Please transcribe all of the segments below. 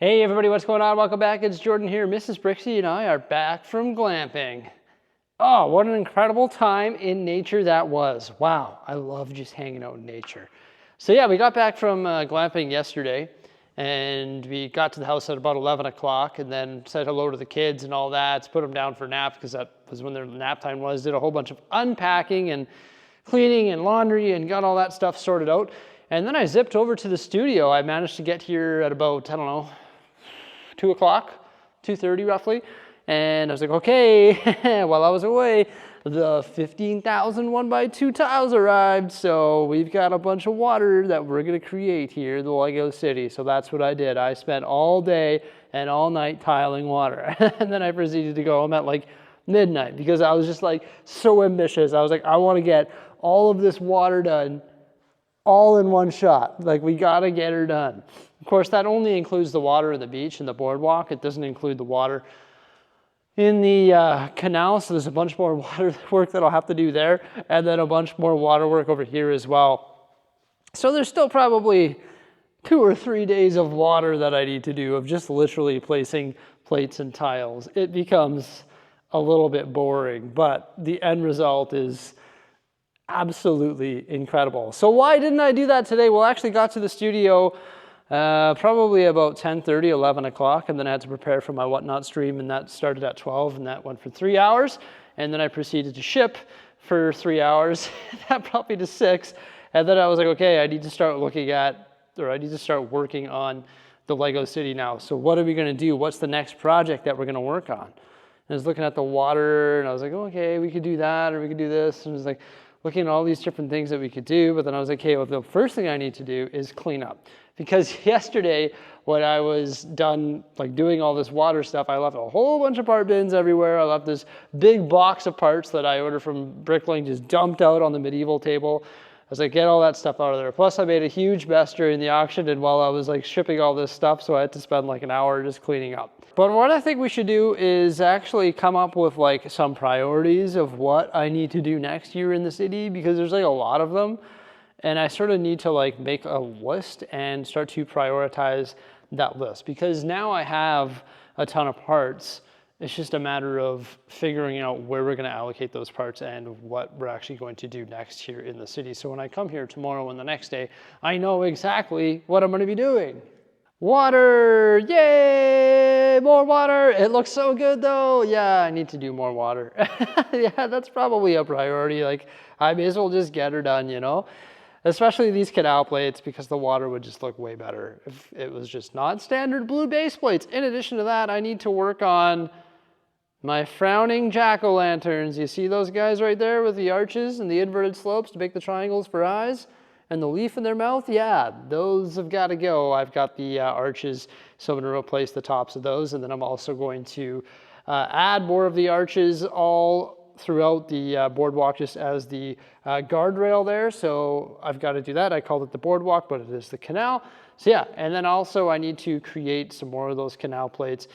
Hey everybody, what's going on? Welcome back. It's Jordan here. Mrs. Bricksie and I are back from glamping. Oh, what an incredible time in nature that was. Wow, I love just hanging out in nature. So yeah, we got back from glamping yesterday and we got to the house at about 11 o'clock and then said hello to the kids and all that, put them down for a nap because that was when their nap time was, did a whole bunch of unpacking and cleaning and laundry and got all that stuff sorted out. And then I zipped over to the studio. I managed to get here at about, 2 o'clock, 2:30 roughly. And I was like, okay, while I was away, the 15,000 1x2 tiles arrived. So we've got a bunch of water that we're gonna create here in the Lego City. So that's what I did. I spent all day and all night tiling water. And then I proceeded to go home at like midnight because I was just like so ambitious. I was like, I wanna get all of this water done all in one shot. Like, we gotta get her done. Of course, that only includes the water in the beach and the boardwalk. It doesn't include the water in the canal, so there's a bunch more water work that I'll have to do there, and then a bunch more water work over here as well. So there's still probably 2 or 3 days of water that I need to do of just literally placing plates and tiles. It becomes a little bit boring, but the end result is absolutely incredible. So why didn't I do that today? Well, I actually got to the studio probably about 10:30, 11 o'clock, and then I had to prepare for my Whatnot stream, and that started at 12, and that went for 3 hours, and then I proceeded to ship for 3 hours. That brought me to 6, and then I was like, okay, I need to start working on the Lego City now. So what are we gonna do? What's the next project that we're gonna work on? And I was looking at the water, and I was like, okay, we could do that, or we could do this, and I was like, looking at all these different things that we could do, but then I was like, okay, well, the first thing I need to do is clean up. Because yesterday, when I was done like doing all this water stuff, I left a whole bunch of part bins everywhere. I left this big box of parts that I ordered from Bricklink just dumped out on the medieval table. I was like, get all that stuff out of there. Plus I made a huge mess during the auction, and while I was like shipping all this stuff, so I had to spend like an hour just cleaning up. But what I think we should do is actually come up with like some priorities of what I need to do next year in the city, because there's like a lot of them. And I sort of need to like make a list and start to prioritize that list, because now I have a ton of parts. It's just a matter of figuring out where we're going to allocate those parts and what we're actually going to do next here in the city. So when I come here tomorrow and the next day, I know exactly what I'm going to be doing. Water, yay, more water. It looks so good though. Yeah, I need to do more water. Yeah, that's probably a priority. Like, I may as well just get her done, you know? Especially these canal plates, because the water would just look way better if it was just not standard blue base plates. In addition to that, I need to work on my frowning jack-o'-lanterns. You see those guys right there with the arches and the inverted slopes to make the triangles for eyes and the leaf in their mouth? Yeah, those have got to go. I've got the arches, so I'm going to replace the tops of those, and then I'm also going to add more of the arches all throughout the boardwalk just as the guardrail there. So I've got to do that. I called it the boardwalk, but it is the canal. So yeah, and then also I need to create some more of those canal plates.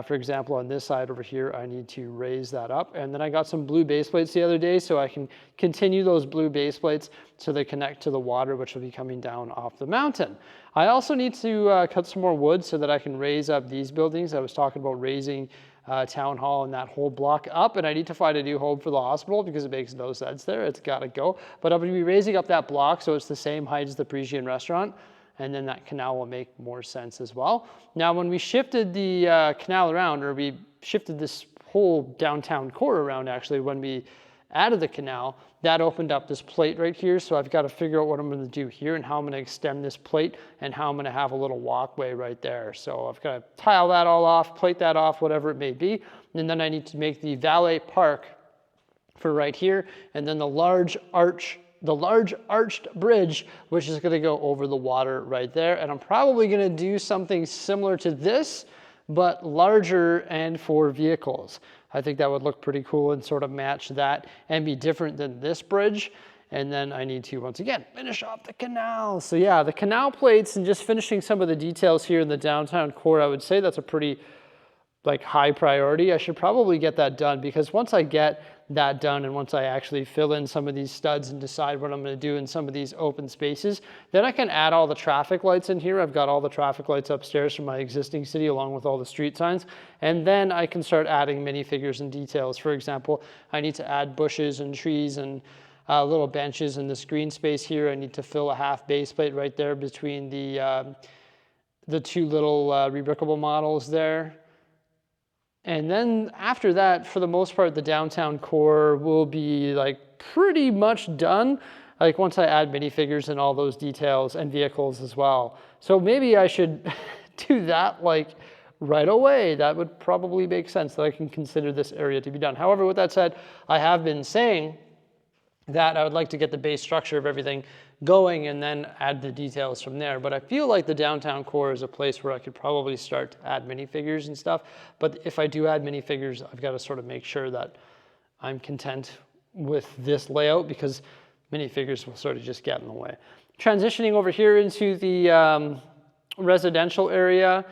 For example, on this side over here, I need to raise that up. And then I got some blue base plates the other day, so I can continue those blue base plates so they connect to the water, which will be coming down off the mountain. I also need to cut some more wood so that I can raise up these buildings. I was talking about raising town hall and that whole block up, and I need to find a new home for the hospital because it makes no sense there. It's got to go. But I'm going to be raising up that block so it's the same height as the Parisian restaurant, and then that canal will make more sense as well. Now, when we shifted the canal around, or we shifted this whole downtown core around, actually, when we added the canal, that opened up this plate right here. So I've got to figure out what I'm going to do here and how I'm going to extend this plate and how I'm going to have a little walkway right there. So I've got to tile that all off, plate that off, whatever it may be. And then I need to make the valet park for right here. And then the large arched bridge, which is going to go over the water right there. And I'm probably going to do something similar to this, but larger and for vehicles. I think that would look pretty cool and sort of match that and be different than this bridge. And then I need to, once again, finish off the canal. So yeah, the canal plates and just finishing some of the details here in the downtown core, I would say that's a pretty like high priority. I should probably get that done, because once I get that done and once I actually fill in some of these studs and decide what I'm going to do in some of these open spaces, then I can add all the traffic lights in here. I've got all the traffic lights upstairs from my existing city along with all the street signs, and then I can start adding minifigures and details. For example, I need to add bushes and trees and little benches in this green space here. I need to fill a half base plate right there between the two little rebrickable models there. And then after that, for the most part, the downtown core will be like pretty much done. Like once I add minifigures and all those details and vehicles as well. So maybe I should do that like right away. That would probably make sense, that I can consider this area to be done. However, with that said, I have been saying that I would like to get the base structure of everything going and then add the details from there. But I feel like the downtown core is a place where I could probably start to add minifigures and stuff. But if I do add minifigures, I've got to sort of make sure that I'm content with this layout, because minifigures will sort of just get in the way. Transitioning over here into the residential area,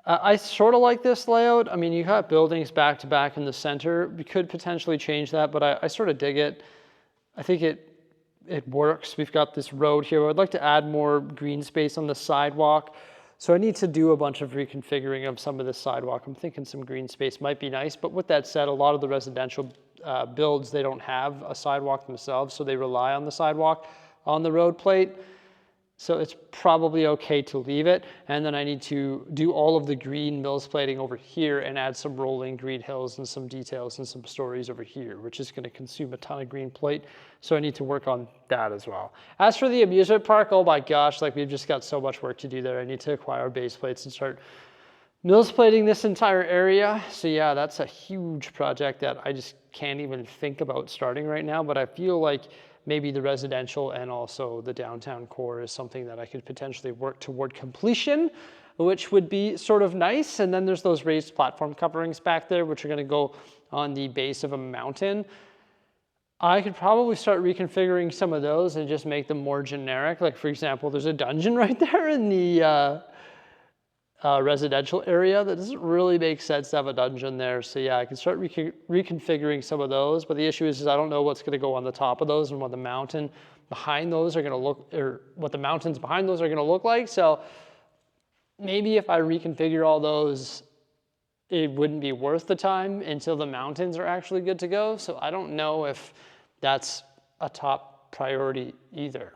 I sort of like this layout. I mean, you got buildings back to back in the center. We could potentially change that, but I sort of dig it. I think it works. We've got this road here. I'd like to add more green space on the sidewalk. So I need to do a bunch of reconfiguring of some of the sidewalk. I'm thinking some green space might be nice. But with that said, a lot of the residential builds, they don't have a sidewalk themselves, so they rely on the sidewalk on the road plate. So it's probably okay to leave it. And then I need to do all of the green mills plating over here and add some rolling green hills and some details and some stories over here, which is going to consume a ton of green plate. So I need to work on that as well. As for the amusement park, oh my gosh, like we've just got so much work to do there. I need to acquire base plates and start mills plating this entire area. So yeah, that's a huge project that I just can't even think about starting right now. But I feel like maybe the residential and also the downtown core is something that I could potentially work toward completion, which would be sort of nice. And then there's those raised platform coverings back there, which are going to go on the base of a mountain. I could probably start reconfiguring some of those and just make them more generic. Like for example, there's a dungeon right there in the residential area. That doesn't really make sense to have a dungeon there. So yeah, I can start reconfiguring some of those. But the issue is I don't know what's going to go on the top of those and what the mountain behind those are going to look, or what the mountains behind those are going to look like. So maybe if I reconfigure all those, it wouldn't be worth the time until the mountains are actually good to go. So I don't know if that's a top priority either.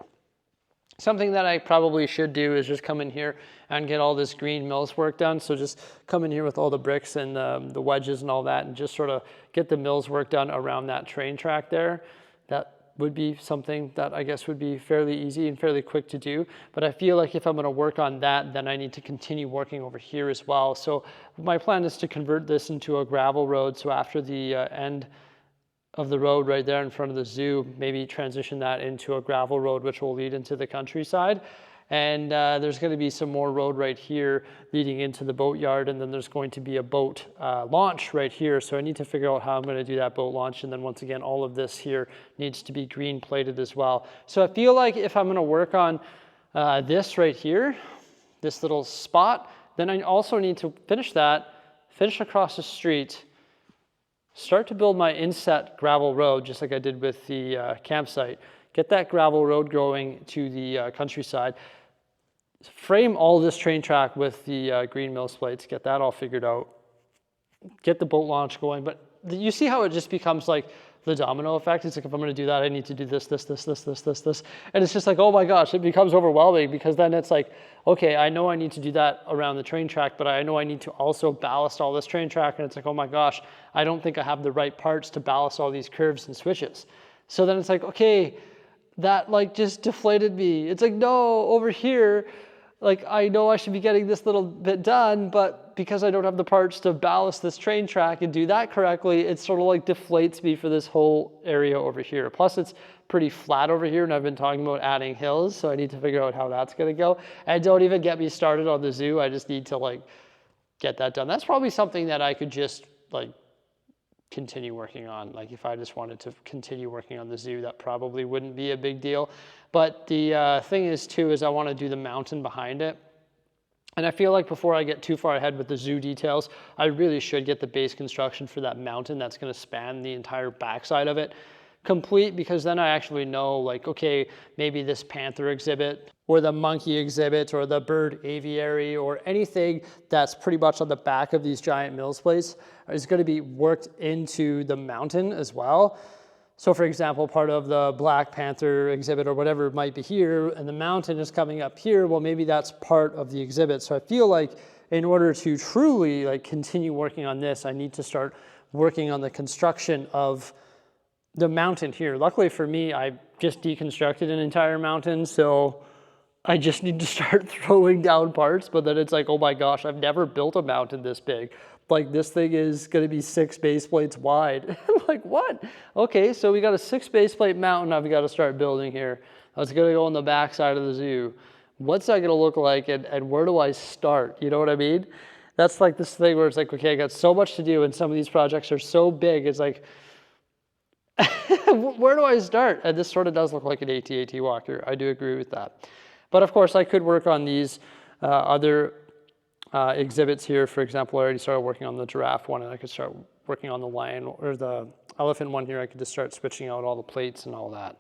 Something that I probably should do is just come in here and get all this green mills work done. So just come in here with all the bricks and the wedges and all that, and just sort of get the mills work done around that train track there. That would be something that I guess would be fairly easy and fairly quick to do. But I feel like if I'm going to work on that, then I need to continue working over here as well. So my plan is to convert this into a gravel road. So after the end of the road right there in front of the zoo, maybe transition that into a gravel road, which will lead into the countryside. And there's going to be some more road right here leading into the boat yard. And then there's going to be a boat launch right here. So I need to figure out how I'm going to do that boat launch. And then once again, all of this here needs to be green plated as well. So I feel like if I'm going to work on this right here, this little spot, then I also need to finish across the street, start to build my inset gravel road, just like I did with the campsite. Get that gravel road going to the countryside. Frame all this train track with the green mills plates. Get that all figured out. Get the boat launch going. But you see how it just becomes like the domino effect? It's like, if I'm going to do that, I need to do this. And it's just like, oh my gosh, it becomes overwhelming, because then it's like, okay, I know I need to do that around the train track, but I know I need to also ballast all this train track. And it's like, oh my gosh, I don't think I have the right parts to ballast all these curves and switches. So then it's like, okay, that like just deflated me. It's like, no, over here, like I know I should be getting this little bit done, but because I don't have the parts to ballast this train track and do that correctly, it sort of like deflates me for this whole area over here. Plus it's pretty flat over here, and I've been talking about adding hills, so I need to figure out how that's gonna go. And don't even get me started on the zoo. I just need to like get that done. That's probably something that I could just like continue working on. Like if I just wanted to continue working on the zoo, that probably wouldn't be a big deal. But the thing is too, is I want to do the mountain behind it. And I feel like before I get too far ahead with the zoo details, I really should get the base construction for that mountain that's going to span the entire backside of it complete, because then I actually know, like, okay, maybe this panther exhibit or the monkey exhibit or the bird aviary or anything that's pretty much on the back of these giant mills plates is going to be worked into the mountain as well. So for example, part of the Black Panther exhibit or whatever it might be here, and the mountain is coming up here, well, maybe that's part of the exhibit. So I feel like in order to truly like continue working on this, I need to start working on the construction of the mountain here. Luckily for me, I just deconstructed an entire mountain, so I just need to start throwing down parts, but then it's like, oh my gosh, I've never built a mountain this big. Like, this thing is gonna be 6 base plates wide. I'm like, what? Okay, so we got a 6 base plate mountain I've got to start building here. That's gonna go on the back side of the zoo. What's that gonna look like, and where do I start? You know what I mean? That's like this thing where it's like, okay, I got so much to do, and some of these projects are so big, it's like, where do I start? And this sort of does look like an AT-AT walker. I do agree with that. But of course, I could work on these other exhibits here. For example, I already started working on the giraffe one, and I could start working on the lion or the elephant one here. I could just start switching out all the plates and all that.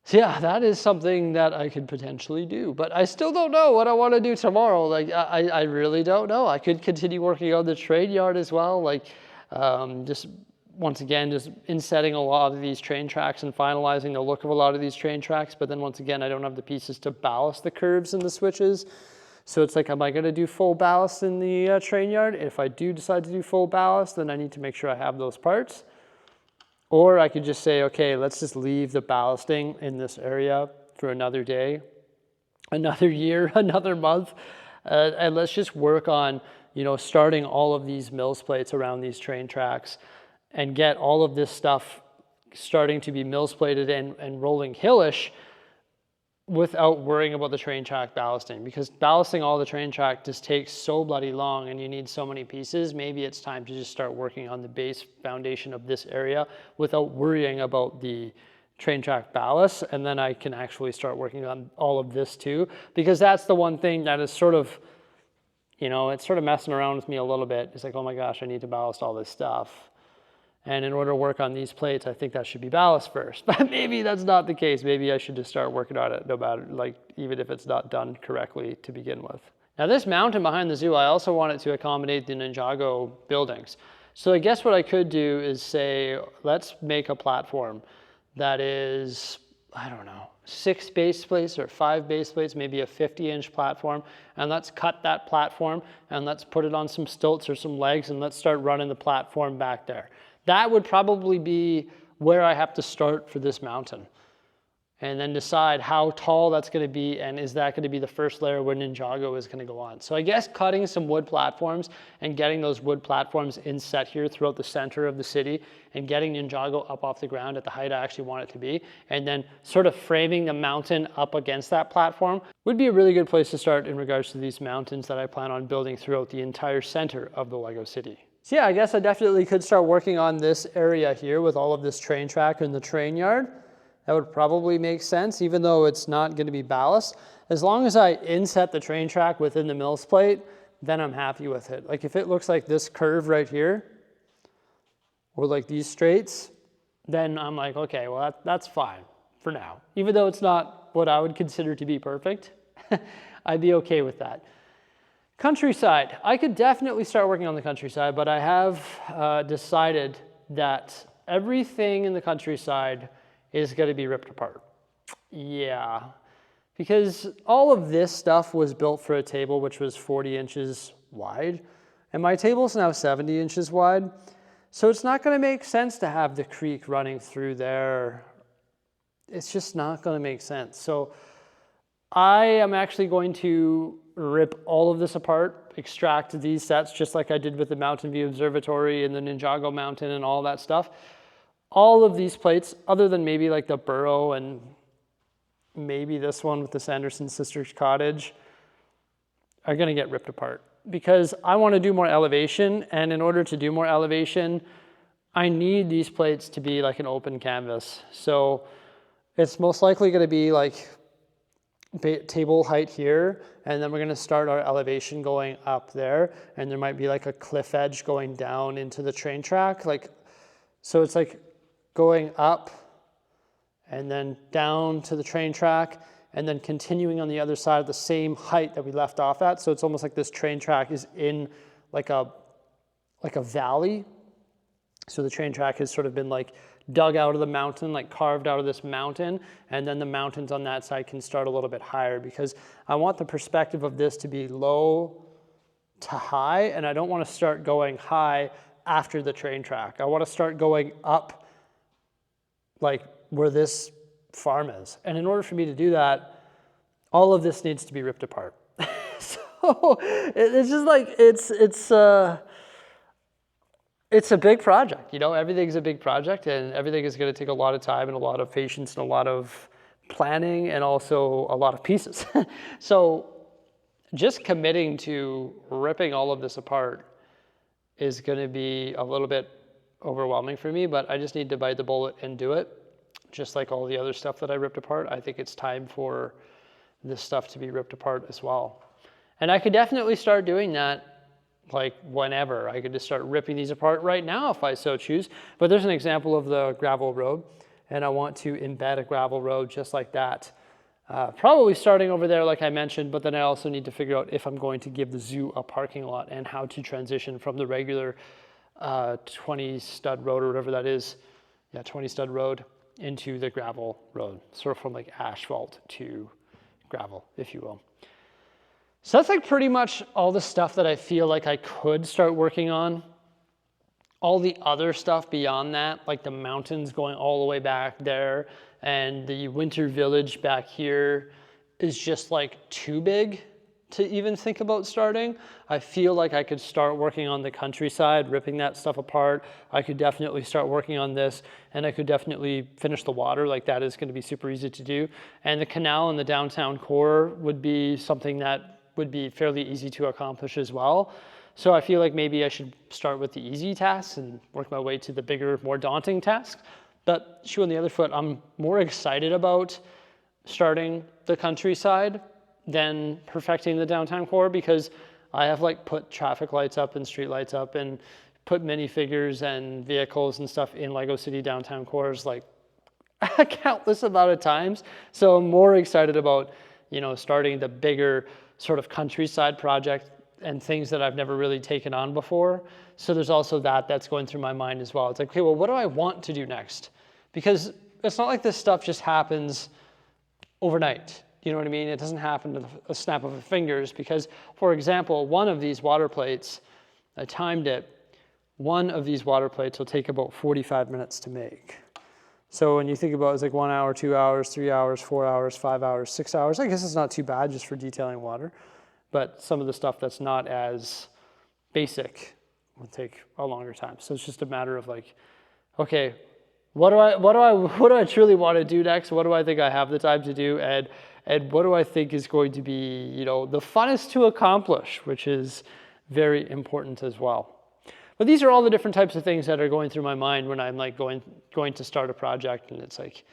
So yeah, that is something that I could potentially do, but I still don't know what I want to do tomorrow. Like, I really don't know. I could continue working on the train yard as well. Like, just once again, just insetting a lot of these train tracks and finalizing the look of a lot of these train tracks. But then once again, I don't have the pieces to ballast the curves and the switches. So it's like, am I going to do full ballast in the train yard? If I do decide to do full ballast, then I need to make sure I have those parts. Or I could just say, okay, let's just leave the ballasting in this area for another day, another year, another month. And let's just work on, you know, starting all of these mills plates around these train tracks and get all of this stuff starting to be mills plated and rolling hillish without worrying about the train track ballasting, because ballasting all the train track just takes so bloody long and you need so many pieces. Maybe it's time to just start working on the base foundation of this area without worrying about the train track ballast, and then I can actually start working on all of this too, because that's the one thing that is sort of, you know, it's sort of messing around with me a little bit. It's like, oh my gosh, I need to ballast all this stuff. And in order to work on these plates, I think that should be ballast first. But maybe that's not the case. Maybe I should just start working on it no matter, like, even if it's not done correctly to begin with. Now this mountain behind the zoo, I also want it to accommodate the Ninjago buildings. So I guess what I could do is say, let's make a platform that is, I don't know, 6 base plates or 5 base plates, maybe a 50-inch platform, and let's cut that platform and let's put it on some stilts or some legs and let's start running the platform back there. That would probably be where I have to start for this mountain, and then decide how tall that's going to be, and is that going to be the first layer where Ninjago is going to go on. So I guess cutting some wood platforms and getting those wood platforms inset here throughout the center of the city and getting Ninjago up off the ground at the height I actually want it to be, and then sort of framing the mountain up against that platform would be a really good place to start in regards to these mountains that I plan on building throughout the entire center of the Lego city. So yeah, I guess I definitely could start working on this area here with all of this train track and the train yard. That would probably make sense, even though it's not going to be ballast. As long as I inset the train track within the mills plate, then I'm happy with it. Like if it looks like this curve right here, or like these straights, then I'm like, okay, well that's fine for now. Even though it's not what I would consider to be perfect, I'd be okay with that. Countryside, I could definitely start working on the countryside, but I have decided that everything in the countryside is going to be ripped apart. Yeah, because all of this stuff was built for a table which was 40 inches wide, and my table's now 70 inches wide, so it's not going to make sense to have the creek running through there. It's just not going to make sense. So I am actually going to rip all of this apart, extract these sets just like I did with the Mountain View Observatory and the Ninjago Mountain and all that stuff. All of these plates, other than maybe like the Burrow and maybe this one with the Sanderson Sisters Cottage, are going to get ripped apart because I want to do more elevation, and in order to do more elevation, I need these plates to be like an open canvas. So it's most likely going to be like table height here, and then we're going to start our elevation going up there, and there might be like a cliff edge going down into the train track, like, so it's like going up and then down to the train track, and then continuing on the other side of the same height that we left off at. So it's almost like this train track is in like a valley. So the train track has sort of been like dug out of the mountain, like carved out of this mountain, and then the mountains on that side can start a little bit higher, because I want the perspective of this to be low to high, and I don't want to start going high after the train track. I want to start going up like where this farm is. And in order for me to do that, all of this needs to be ripped apart. So it's just like, it's a big project, you know, everything's a big project, and everything is going to take a lot of time and a lot of patience and a lot of planning and also a lot of pieces. So just committing to ripping all of this apart is going to be a little bit overwhelming for me, but I just need to bite the bullet and do it. Just like all the other stuff that I ripped apart, I think it's time for this stuff to be ripped apart as well. And I could definitely start doing that like whenever. I could just start ripping these apart right now if I so choose. But there's an example of the gravel road, and I want to embed a gravel road just like that. Probably starting over there like I mentioned, but then I also need to figure out if I'm going to give the zoo a parking lot and how to transition from the regular 20 stud road or whatever that is, 20 stud road, into the gravel road, sort of from like asphalt to gravel, if you will. So that's like pretty much all the stuff that I feel like I could start working on. All the other stuff beyond that, like the mountains going all the way back there and the winter village back here, is just like too big to even think about starting. I feel like I could start working on the countryside, ripping that stuff apart. I could definitely start working on this, and I could definitely finish the water. Like, that is going to be super easy to do. And the canal in the downtown core would be something that would be fairly easy to accomplish as well. So I feel like maybe I should start with the easy tasks and work my way to the bigger, more daunting tasks. But shoe on the other foot, I'm more excited about starting the countryside than perfecting the downtown core, because I have like put traffic lights up and street lights up and put minifigures and vehicles and stuff in Lego City downtown cores like a countless amount of times. So I'm more excited about, you know, starting the bigger sort of countryside project and things that I've never really taken on before. So there's also that's going through my mind as well. It's like, okay, well, what do I want to do next? Because it's not like this stuff just happens overnight. You know what I mean? It doesn't happen to a snap of the fingers, because, for example, one of these water plates, I timed it, one of these water plates will take about 45 minutes to make. So when you think about it, it's like 1 hour, 2 hours, 3 hours, 4 hours, 5 hours, 6 hours. I guess it's not too bad just for detailing water. But some of the stuff that's not as basic will take a longer time. So it's just a matter of like, okay, what do I truly want to do next? What do I think I have the time to do? And what do I think is going to be, you know, the funnest to accomplish, which is very important as well. But these are all the different types of things that are going through my mind when I'm like going to start a project, and it's like,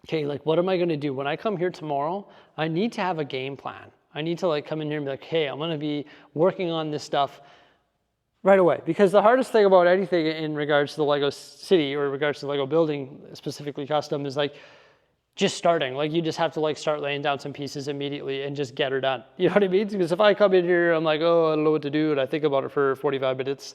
okay, like, what am I going to do? When I come here tomorrow, I need to have a game plan. I need to like come in here and be like, hey, I'm going to be working on this stuff right away. Because the hardest thing about anything in regards to the Lego City or in regards to Lego building, specifically custom, is like just starting. Like, you just have to like start laying down some pieces immediately and just get her done. You know what I mean? Because if I come in here, I'm like, oh, I don't know what to do, and I think about it for 45 minutes,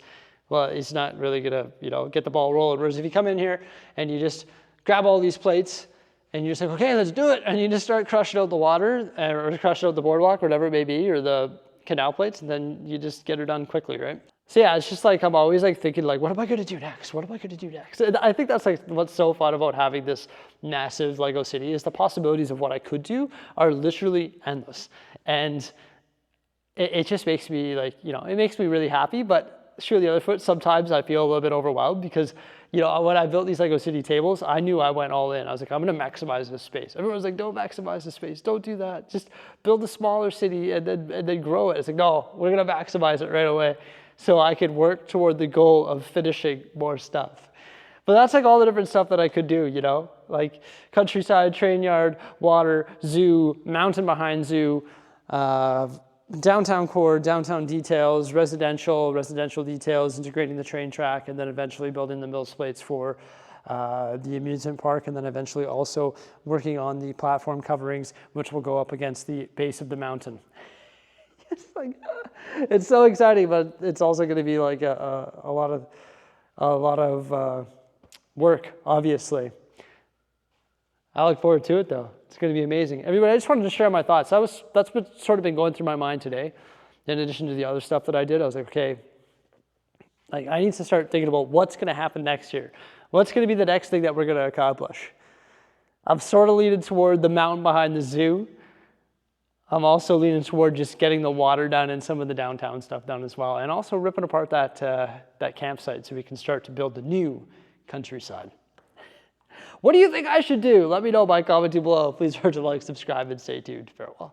well, it's not really going to, you know, get the ball rolling. Whereas if you come in here and you just grab all these plates and you're just like, okay, let's do it. And you just start crushing out the water or crushing out the boardwalk, whatever it may be, or the canal plates, and then you just get her done quickly, right? So yeah, it's just like, I'm always like thinking like, what am I going to do next? What am I going to do next? And I think that's like what's so fun about having this massive Lego City, is the possibilities of what I could do are literally endless. And it just makes me like, you know, it makes me really happy. But sure, the other foot, sometimes I feel a little bit overwhelmed, because, you know, when I built these Lego City tables, I knew I went all in. I was like, I'm going to maximize this space. Everyone was like, don't maximize the space. Don't do that. Just build a smaller city and then grow it. It's like, no, we're going to maximize it right away, so I could work toward the goal of finishing more stuff. But that's like all the different stuff that I could do, you know, like countryside, train yard, water, zoo, mountain behind zoo, downtown core, downtown details, residential details, integrating the train track, and then eventually building the mills plates for the amusement park, and then eventually also working on the platform coverings, which will go up against the base of the mountain. It's like, it's so exciting, but it's also going to be like a lot of work, obviously. I look forward to it though. It's going to be amazing. Everybody, I just wanted to share my thoughts. That's what's sort of been going through my mind today. In addition to the other stuff that I did, I was like, okay, like I need to start thinking about what's going to happen next year. What's going to be the next thing that we're going to accomplish? I'm sort of leaning toward the mountain behind the zoo. I'm also leaning toward just getting the water done and some of the downtown stuff done as well, and also ripping apart that campsite so we can start to build the new countryside. What do you think I should do? Let me know by commenting below. Please remember to like, subscribe, and stay tuned. Farewell.